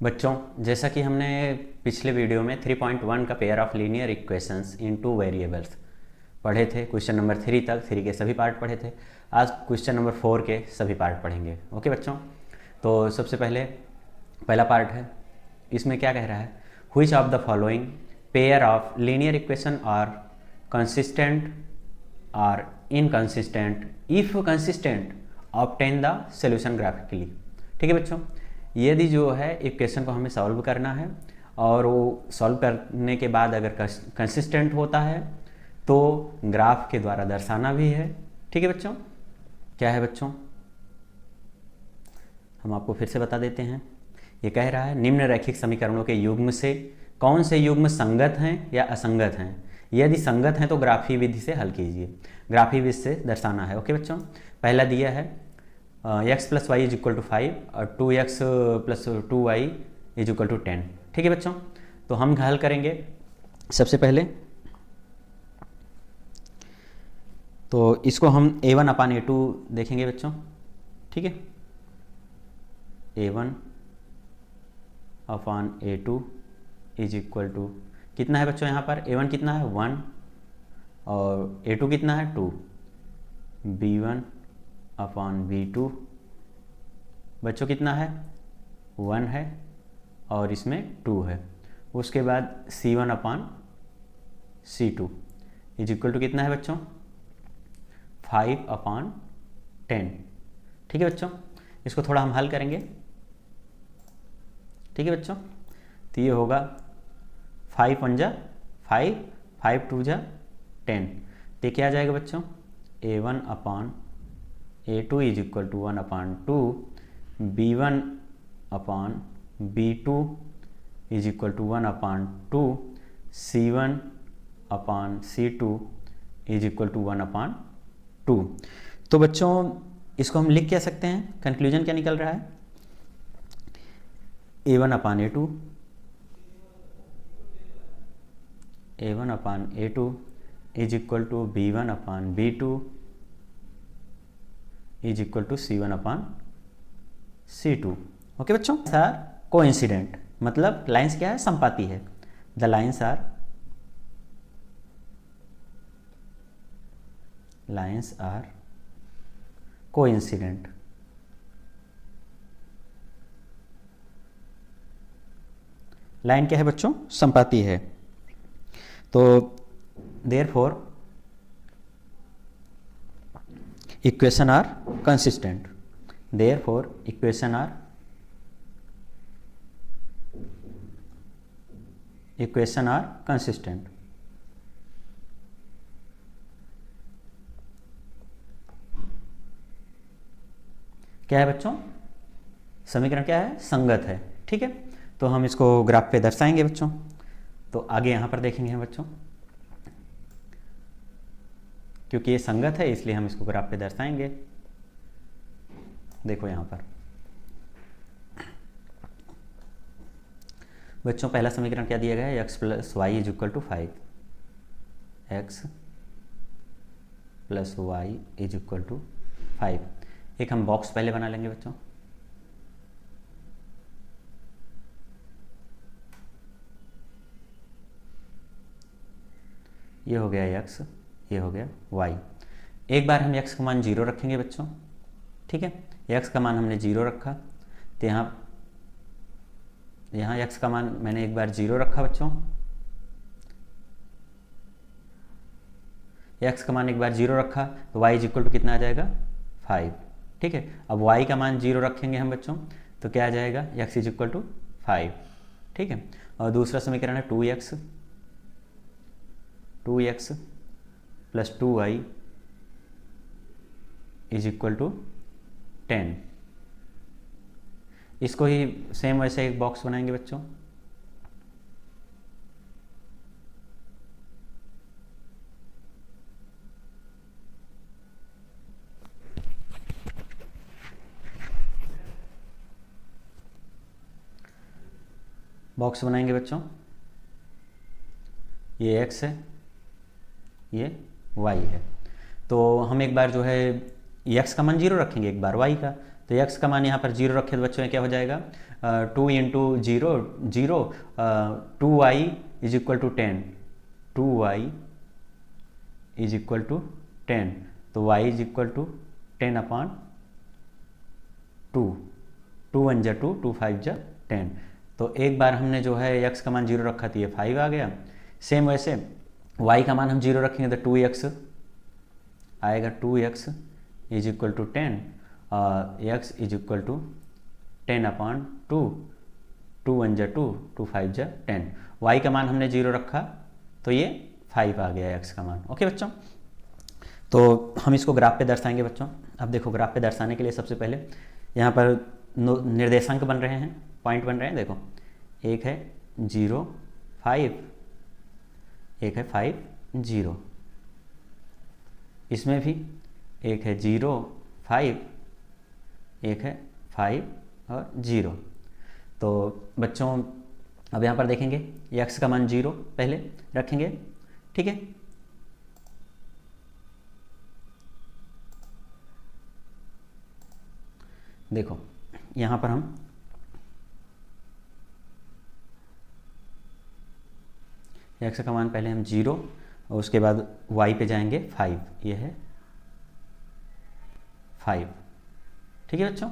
बच्चों, जैसा कि हमने पिछले वीडियो में 3.1 का pair of linear equations in two variables पढ़े थे। क्वेश्चन नंबर 3 तक 3 के सभी पार्ट पढ़े थे। आज क्वेश्चन नंबर 4 के सभी पार्ट पढ़ेंगे। ओके बच्चों, तो सबसे पहले पहला पार्ट है। इसमें क्या कह रहा है? Which of the following pair of linear equation are consistent or inconsistent, if consistent obtain the solution graphically. ठीक है बच्चों, यदि जो है इक्वेशन को हमें सॉल्व करना है और वो सॉल्व करने के बाद अगर कंसिस्टेंट होता है तो ग्राफ के द्वारा दर्शाना भी है। ठीक है बच्चों, क्या है बच्चों, हम आपको फिर से बता देते हैं। ये कह रहा है निम्न रैखिक समीकरणों के युग्म से कौन से युग्म संगत हैं या असंगत हैं। यदि संगत हैं तो ग्राफी विधि से हल कीजिए। ग्राफी विधि से दर्शाना है। ओके बच्चों, पहला दिया है x + y = 5 और 2x + 2y = 10। ठीक है बच्चों, तो हम हल करेंगे। सबसे पहले तो इसको हम a1/a2 देखेंगे बच्चों। ठीक है, a1/a2 = कितना है बच्चों? यहाँ पर a1 कितना है? 1 और a2 कितना है? 2। b1/b2 बच्चों कितना है? 1 है और इसमें 2 है। उसके बाद c1/c2 = कितना है बच्चों? 5/10। ठीक है बच्चों, इसको थोड़ा हम हल करेंगे। ठीक है बच्चों, तो ये होगा 5 × 1 = 5, 5 × 2 = 10। तो क्या आ जाएगा बच्चों? a1/a2 = 1/2, b1/b2 = 1/2, c1/c2 = 1/2। तो बच्चों इसको हम लिख क्या सकते हैं? कंक्लूजन क्या निकल रहा है? a1/a2 b1/b2 = c1/c2। ओके बच्चों, सर कोइंसिडेंट मतलब लाइंस क्या है? संपाती है। The lines are coincident. Line क्या है बच्चों? संपाती है। तो therefore equation are consistent. Therefore equation are consistent. क्या है बच्चों? समीकरण क्या है? संगत है। ठीक है, तो हम इसको ग्राफ पे दर्शाएंगे बच्चों। तो आगे यहाँ पर देखेंगे हम बच्चों, क्योंकि ये संगत है इसलिए हम इसको ग्राफ पे दर्शाएंगे। देखो यहाँ पर बच्चों पहला समीकरण क्या दिया गया है? x + y = 5। x + y = 5। एक हम बॉक्स पहले बना लेंगे बच्चों। ये हो गया x, ये हो गया y। एक बार हम x का मान 0 रखेंगे बच्चों। ठीक है, x का मान हमने 0 रखा तो यहाँ x का मान मैंने एक बार 0 रखा बच्चों। x का मान एक बार 0 रखा तो y = कितना आ जाएगा? 5। ठीक है, अब y का मान 0 रखेंगे हम बच्चों तो क्या आ जाएगा? x = 5। ठीक है, और दूसरा समीकरण है 2x + 2y = 10। इसको ही सेम वैसे एक बॉक्स बनाएंगे बच्चों। बॉक्स बनाएंगे बच्चों, ये x है, ये y है। तो हम एक बार जो है x का मान 0 रखेंगे, एक बार y का, तो x का मान यहाँ पर 0 रखे तो बच्चों क्या हो जाएगा, 2 into 0 0, 2y is equal to 10, 2y is equal to 10, तो y is equal to 10 upon 2, 2 1 जा 2, 2 5 जा 10। तो एक बार हमने जो है x का मान 0 रखा तो ये 5 आ गया। सेम वैसे y का मान हम 0 रखेंगे तो 2x आएगा, 2x इज इक्वल टू 10, और x is equal to 10 upon 2, 2 1 जा 2, 2 5 जा 10। y का मान हमने 0 रखा तो ये 5 आ गया x का मान। ओके बच्चों, तो हम इसको ग्राफ पे दर्शाएंगे बच्चों। अब देखो ग्राफ पे दर्शाने के लिए सबसे पहले यहाँ पर निर्देशांक बन रहे हैं, पॉइंट बन रहे हैं। देखो एक है 0 5, एक है 5 0, इसमें भी एक है 0 5, एक है 5 और 0। तो बच्चों अब यहाँ पर देखेंगे x का मान 0 पहले रखेंगे, ठीक है। देखो यहाँ पर हम x का मान पहले हम 0 और उसके बाद y पे जाएंगे 5, ये है 5, ठीक है बच्चों।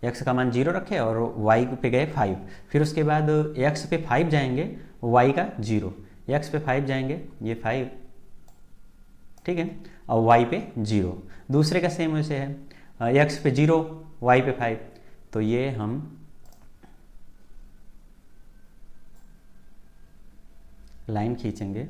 x का मान 0 रखे और y पे गए 5, फिर उसके बाद x पे 5 जाएंगे, y का 0, x पे 5 जाएंगे, ये 5, ठीक है, और y पे 0। दूसरे का सेम वैसे है, x पे 0, y पे 5, तो ये हम लाइन खींचेंगे,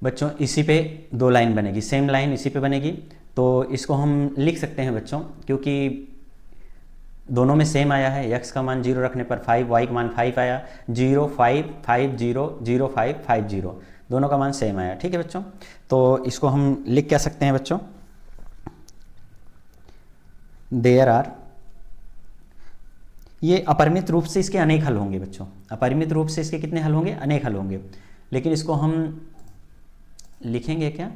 बच्चों इसी पे 2 लाइन बनेगी, सेम लाइन इसी पे बनेगी। तो इसको हम लिख सकते हैं बच्चों, क्योंकि दोनों में सेम आया है, x का मान 0 रखने पर 5, y का मान 5 आया, 0 5 5 0 0 5 5 0, दोनों का मान सेम आया, ठीक है बच्चों। तो इसको हम लिख क्या सकते हैं बच्चों, देयर आर, ये अपरिमित रूप से इसके अनेक हल होंगे बच्चों, अपरिमित रूप से इसके कितने हल होंगे, अनेक हल होंगे। लेकिन इसको हम लिखेंगे क्या,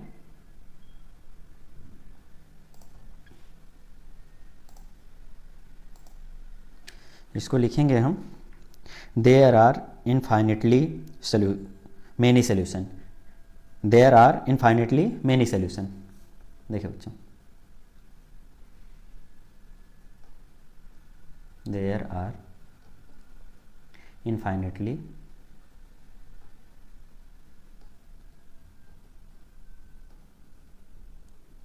इसको लिखेंगे हम there are infinitely many solution, there are infinitely many solution. देखिए बच्चों, there are infinitely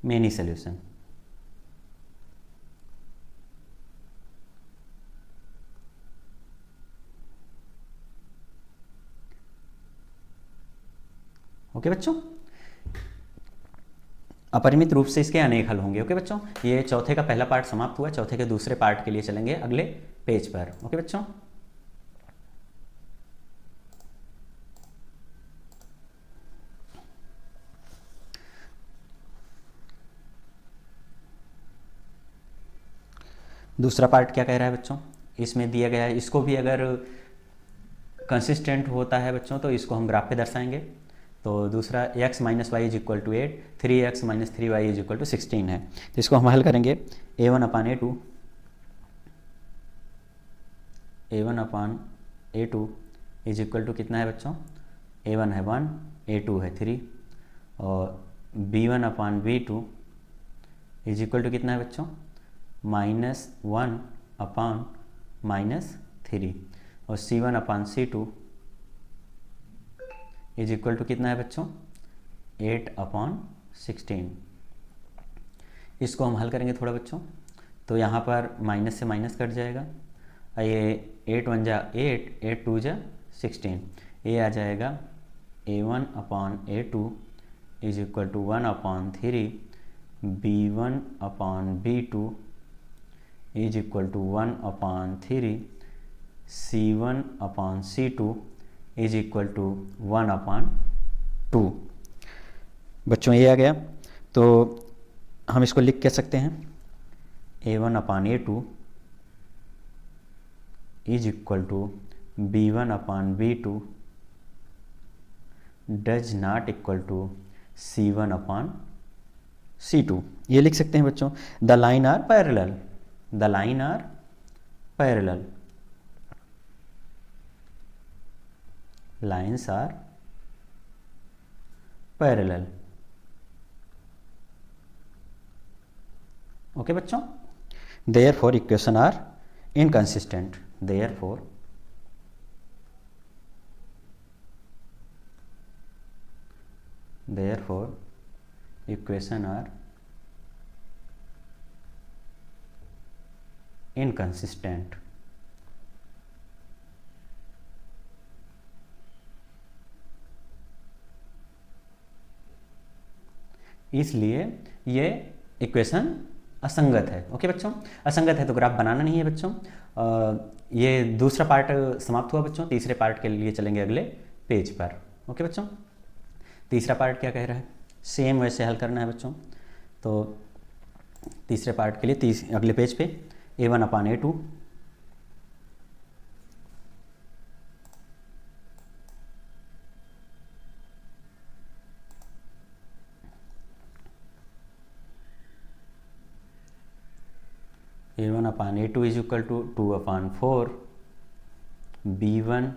many solution. Okay बच्चों, अपरिमित रूप से इसके अनेक हल होंगे। ओके बच्चों, ये चौथे का पहला पार्ट समाप्त हुआ, चौथे के दूसरे पार्ट के लिए चलेंगे अगले पेज पर। ओके बच्चों, दूसरा पार्ट क्या कह रहा है बच्चों, इसमें दिया गया है, इसको भी अगर कंसिस्टेंट होता है बच्चों तो इसको हम ग्राफ पे दर्शाएंगे। तो दूसरा x minus y is equal to 8, 3x minus 3y is equal to 16 है। तो इसको हम हल करेंगे, a1 upon a2 is equal to कितना है बच्चों, a1 है 1, a2 है 3, और b1 upon b2 is equal to कितना है बच्चों, -1 अपान -3, और c1 upon c2 is equal to कितना है बच्चों, 8 अपान 16। इसको हम हल करेंगे थोड़ा बच्चों, तो यहाँ पर माइनस से माइनस कट जाएगा, ये 8 1 जा 8, 8 2 जा 16, ये आ जाएगा a1 upon a2 is equal to 1 upon 3, b1 upon b2 is equal to 1 upon 3, c1 upon c2 is equal to 1 upon 2। बच्चों ये आ गया, तो हम इसको लिख कह सकते हैं a1 upon a2 is equal to B1 upon B2 does not equal to C1 upon C2। ये लिख सकते हैं बच्चों, the line are parallel, the line are parallel, lines are parallel. Okay बच्चों, therefore equation are inconsistent, therefore equation are inconsistent। इसलिए ये equation असंगत है। ओके बच्चों, असंगत है तो ग्राफ बनाना नहीं है बच्चों। ये दूसरा पार्ट समाप्त हुआ बच्चों, तीसरे पार्ट के लिए चलेंगे अगले पेज पर। ओके बच्चों, तीसरा पार्ट क्या कह रहा है, सेम वैसे हल करना है बच्चों। तो तीसरे पार्ट के लिए अगले पेज पे A1 upon A2 A1 upon A2 is equal to 2 upon 4 B1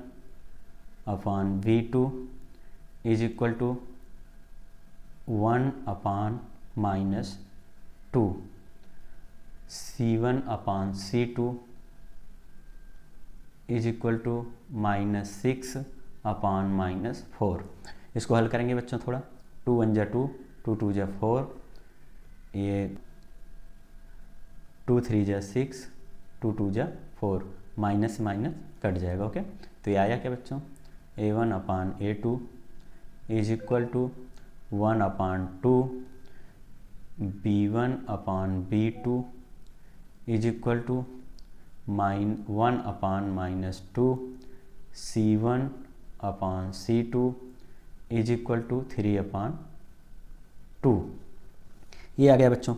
upon B2 is equal to 1 upon minus 2 C1 upon C2 is equal to -6 upon -4। इसको हल करेंगे बच्चों थोड़ा, 2 1 जा 2, 2 2 जा 4, ये 2 3 जा 6, 2 2 जा 4, माइनस माइनस कट जाएगा। ओके, तो ये आया क्या बच्चों, A1 upon A2 is equal to 1 upon 2 B1 upon B2 is equal to 1 upon -2 C1 upon C2 is equal to 3 upon 2। ये आ गया बच्चों।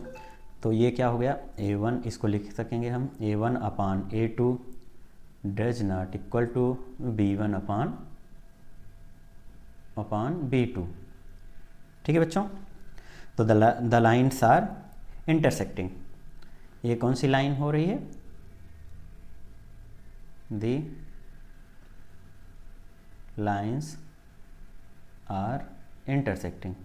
तो ये क्या हो गया, A1 इसको लिख सकेंगे हम, A1 upon A2 does not equal to B1 upon B2। ठीक है बच्चों, तो द लाइन्स आर इंटरसेक्टिंग। ये कौन सी लाइन हो रही है, the lines are intersecting.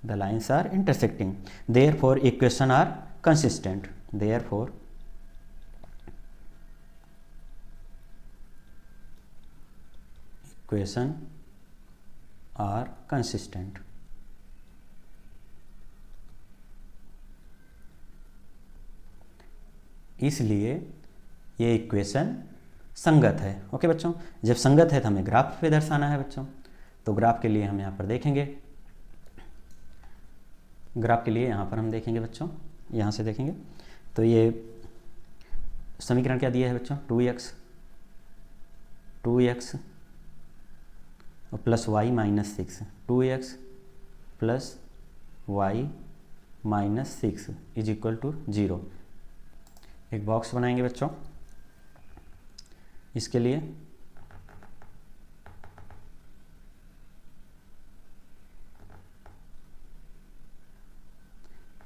The lines are intersecting, therefore equation are consistent, therefore equation are consistent। इसलिए ये इक्वेशन संगत है। ओके बच्चों, जब संगत है तो हमें ग्राफ पे दर्शाना है बच्चों। तो ग्राफ के लिए हम यहाँ पर देखेंगे, ग्राफ के लिए यहाँ पर हम देखेंगे बच्चों, यहाँ से देखेंगे तो ये समीकरण क्या दिया है बच्चों, 2x plus y minus 6, 2x plus y minus 6 is equal to 0। एक बॉक्स बनाएंगे बच्चों इसके लिए,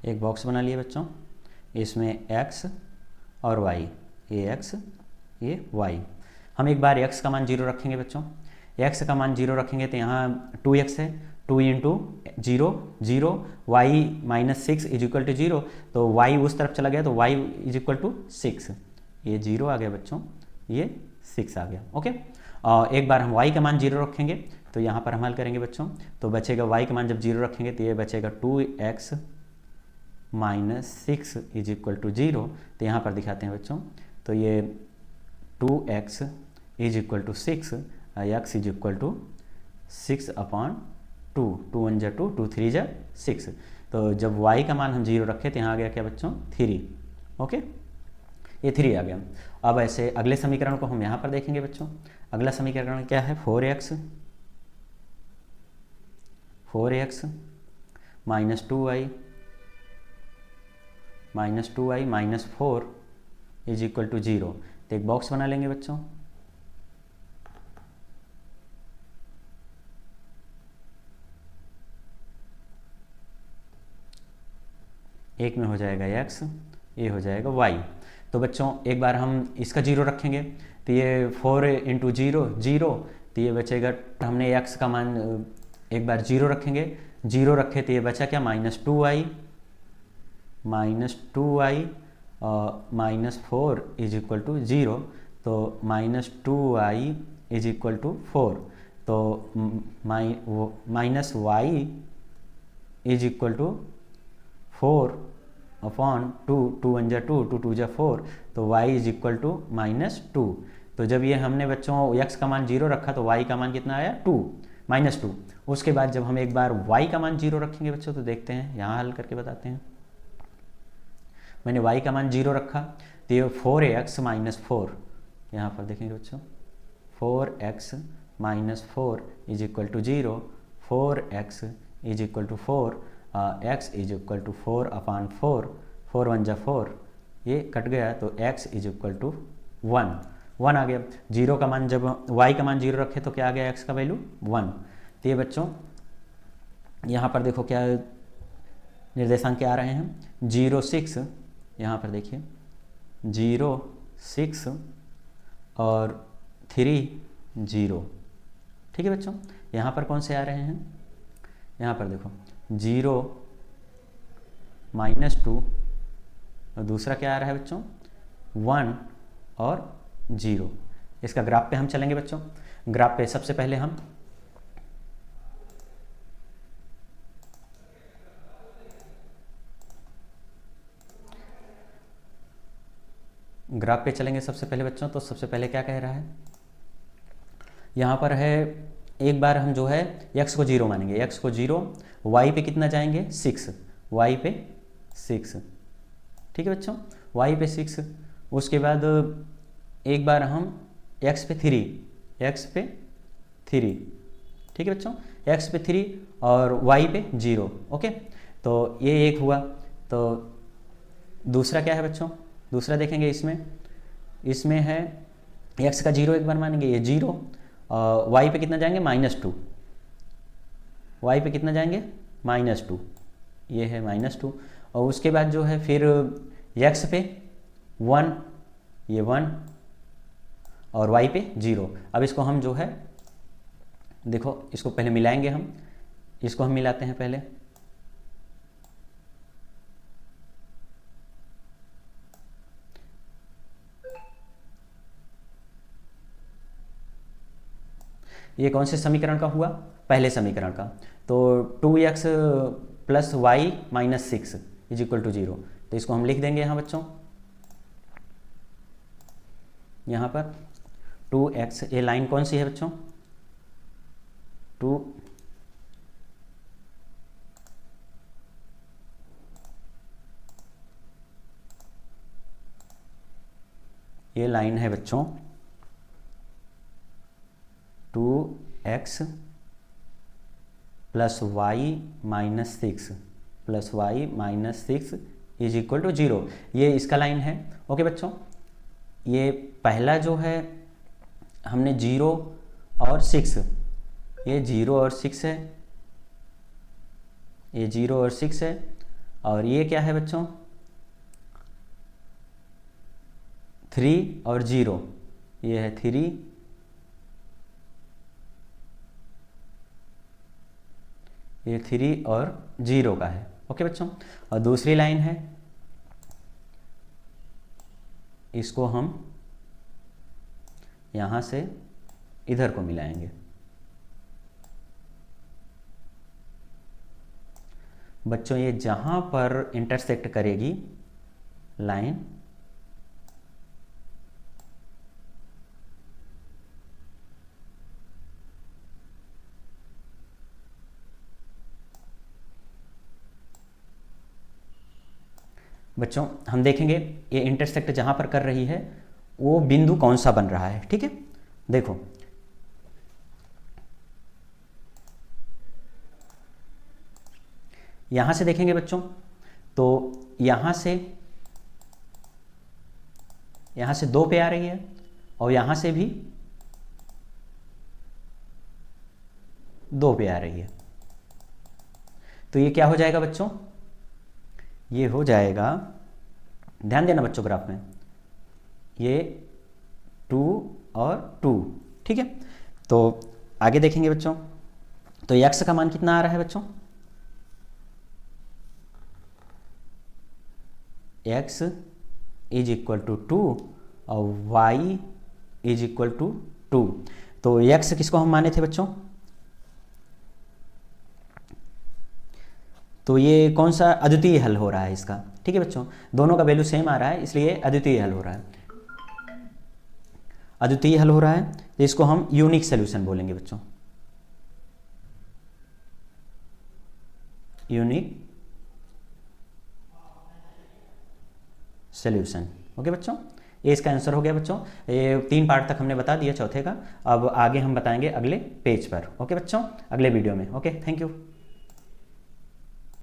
एक बॉक्स बना लिए बच्चों, इसमें x और y, ये x ये y। हम एक बार x का मान 0 रखेंगे बच्चों, x का मान 0 रखेंगे तो यहाँ 2x है, 2 into 0 0, y minus 6 is equal to 0, तो y उस तरफ चला गया तो y इज इक्वल टू 6, ये 0 आ गया बच्चों, ये 6 आ गया। ओके, एक बार हम y का मान 0 रखेंगे तो यहाँ पर हम हल करेंगे बच्चों, तो बचेगा y का मान जब 0 रखेंगे तो ये बचेगा 2x minus 6 is equal to 0। तो यहाँ पर दिखाते हैं बच्चों, तो ये 2x is equal to 6, x is equal to 6 upon 2, 2 1 जा 2, 2 3 जा 6। तो जब y का मान हम 0 रखे तो यहाँ आ गया क्या बच्चों, 3। ओके, ये 3 आ गया। अब ऐसे अगले समीकरण को हम यहाँ पर देखेंगे बच्चों। अगला समीकरण क्या है, 4x -2i -4 is equal to 0। तो एक बॉक्स बना लेंगे बच्चों। एक में हो जाएगा x, ये हो जाएगा y। तो बच्चों एक बार हम इसका 0 रखेंगे तो ये 4 इंटू 0 0, तो ये बचेगा। हमने x का मान एक बार 0 रखेंगे, 0 रखे तो ये बचा क्या, -2i -4 इज इक्वल टू 0। तो -2i इज इक्वल टू 4। तो -y is equal to 4 upon 2, 2 1 जा 2, 2 2 जा 4, तो y इज इक्वल टू -2। तो जब ये हमने बच्चों x का मान 0 रखा तो y का मान कितना आया, 2 -2। उसके बाद जब हम एक बार y का मान 0 रखेंगे बच्चों, तो देखते हैं यहाँ हल करके बताते हैं। मैंने y का मान 0 रखा तो ये 4x -4, यहाँ पर देखेंगे बच्चों 4x -4 is equal to 0, 4x is equal to 4, x is equal to 4 upon 4, 4 1 जा 4, ये कट गया तो x इज इक्वल टू 1 आ गया। 0 का मान जब y का मान 0 रखे तो क्या आ गया, x का वैल्यू 1। तो ये बच्चों यहाँ पर देखो क्या निर्देशांक क्या आ रहे हैं, 0 6, यहाँ पर देखिए 0 6 और 3 0। ठीक है बच्चों, यहाँ पर कौन से आ रहे हैं, यहाँ पर देखो 0 -2 और दूसरा क्या आ रहा है बच्चों 1 और 0। इसका ग्राफ पे हम चलेंगे बच्चों। ग्राफ पे सबसे पहले हम ग्राफ पे चलेंगे सबसे पहले बच्चों। तो सबसे पहले क्या कह रहा है, यहाँ पर है एक बार हम जो है x को 0 मानेंगे, x को 0, y पे कितना जाएंगे 6, y पे 6। ठीक है बच्चों, y पे 6। उसके बाद एक बार हम x पे 3, ठीक है बच्चों, x पे 3 और y पे 0। ओके, तो ये एक हुआ। तो दूसरा क्या है बच्चों, दूसरा देखेंगे इसमें है x का 0 एक बार मानेंगे, ये 0, y पे कितना जाएंगे -2, y पे कितना जाएंगे -2, ये है -2। और उसके बाद जो है फिर x पे 1, ये 1 और y पे 0। अब इसको हम जो है देखो, इसको पहले मिलाएंगे हम, इसको हम मिलाते हैं पहले। ये कौन से समीकरण का हुआ, पहले समीकरण का। तो 2x + y - 6 is equal to 0। तो इसको हम लिख देंगे यहाँ बच्चों, यहाँ पर 2x, ये लाइन कौन सी है बच्चों, 2 ये लाइन है बच्चों 2x + y - 6 is equal to 0। ये इसका लाइन है। ओके बच्चों, ये पहला जो है हमने 0 और 6, ये 0 और 6 है, ये 0 और 6 है। और ये क्या है बच्चों 3 और 0, ये है 3, ये 3 और 0 का है। ओके बच्चों, और दूसरी लाइन है, इसको हम यहाँ से इधर को मिलाएंगे। बच्चों ये जहाँ पर इंटरसेक्ट करेगी लाइन, बच्चों हम देखेंगे ये इंटरसेक्ट जहाँ पर कर रही है वो बिंदु कौन सा बन रहा है। ठीक है, देखो यहाँ से देखेंगे बच्चों तो यहाँ से 2 पे आ रही है और यहाँ से भी 2 पे आ रही है। तो ये क्या हो जाएगा बच्चों, ये हो जाएगा, ध्यान देना बच्चों ग्राफ में, ये 2 और 2, ठीक है। तो आगे देखेंगे बच्चों, तो x का मान कितना आ रहा है बच्चों, x इज इक्वल टू 2 और y इज इक्वल टू 2। तो x किसको हम माने थे बच्चों, तो ये कौन सा अद्वितीय हल हो रहा है इसका, ठीक है बच्चों, दोनों का वैल्यू सेम आ रहा है इसलिए अद्वितीय हल हो रहा है, अद्वितीय हल हो रहा है, तो इसको हम यूनिक सोल्यूशन बोलेंगे बच्चों, यूनिक सोल्यूशन। ओके बच्चों, ये इसका आंसर हो गया बच्चों। ये 3 पार्ट तक हमने बता दिया चौथे का, अब आगे हम बताएंगे अगले पेज पर। ओके बच्चों, अगले वीडियो में। Okay, thank you.